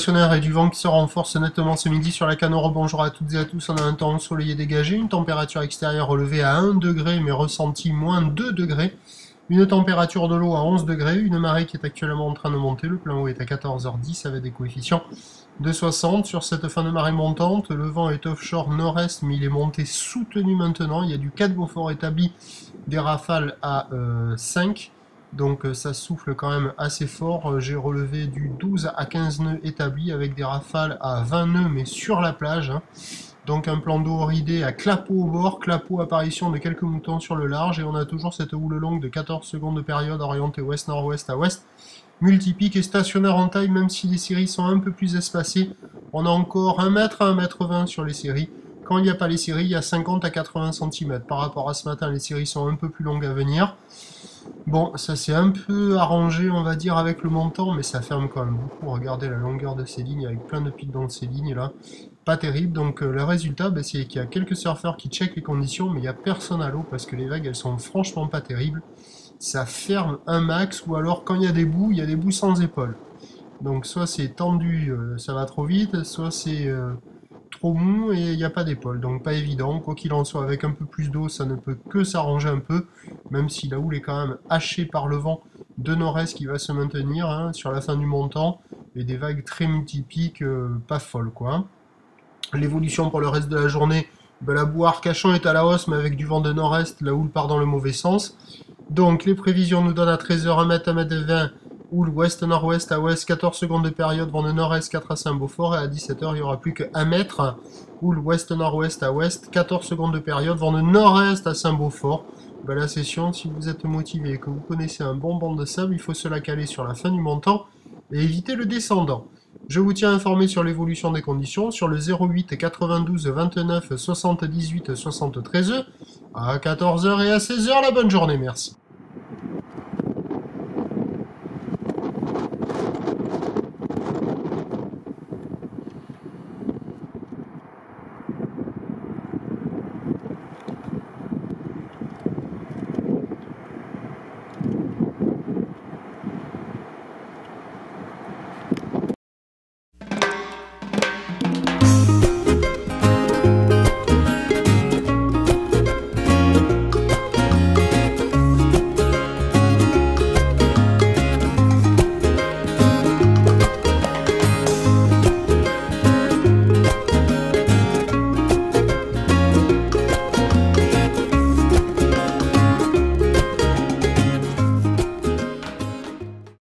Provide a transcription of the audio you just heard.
stationnaire et du vent qui se renforce nettement ce midi sur la Canoro. Bonjour à toutes et à tous, on a un temps ensoleillé dégagé, une température extérieure relevée à 1 degré mais ressentie moins 2 degrés, une température de l'eau à 11 degrés, une marée qui est actuellement en train de monter, le plein eau est à 14h10 avec des coefficients de 60. Sur cette fin de marée montante, le vent est offshore nord-est mais il est monté soutenu maintenant, il y a du 4 Beaufort établi, des rafales à 5. Donc ça souffle quand même assez fort. J'ai relevé du 12 à 15 nœuds établis avec des rafales à 20 nœuds mais sur la plage. Donc un plan d'eau ridé à clapot au bord, clapot apparition de quelques moutons sur le large et on a toujours cette houle longue de 14 secondes de période orientée ouest-nord-ouest à ouest. Multipique et stationnaire en taille même si les séries sont un peu plus espacées. On a encore 1 mètre à 1 mètre 20 sur les séries. Quand il n'y a pas les séries, il y a 50 à 80 cm. Par rapport à ce matin, les séries sont un peu plus longues à venir. Bon, ça s'est un peu arrangé, on va dire, avec le montant, mais ça ferme quand même beaucoup. Regardez la longueur de ces lignes, avec plein de pics dans ces lignes là. Pas terrible, donc le résultat, c'est qu'il y a quelques surfeurs qui checkent les conditions, mais il n'y a personne à l'eau parce que les vagues, elles sont franchement pas terribles. Ça ferme un max, ou alors quand il y a des bouts sans épaules. Donc soit c'est tendu, ça va trop vite, soit c'est trop mou et il n'y a pas d'épaule, donc pas évident. Quoi qu'il en soit, avec un peu plus d'eau, ça ne peut que s'arranger un peu, même si la houle est quand même hachée par le vent de nord-est qui va se maintenir sur la fin du montant, et des vagues très multipiques, pas folles quoi. L'évolution pour le reste de la journée, la boue Arcachon est à la hausse, mais avec du vent de nord-est, la houle part dans le mauvais sens. Donc les prévisions nous donnent à 13h 1 mètre, 1 mètre 20, houle ouest-nord-ouest à ouest, 14 secondes de période, vent de nord-est 4 à Saint-Beaufort, et à 17h il n'y aura plus que 1 mètre, houle ouest-nord-ouest à ouest, 14 secondes de période, vent de nord-est à Saint-Beaufort. La session, si vous êtes motivé et que vous connaissez un bon banc de sable, il faut se la caler sur la fin du montant et éviter le descendant. Je vous tiens informé sur l'évolution des conditions sur le 08 92 29 78 73 à 14h et à 16h. La bonne journée, merci.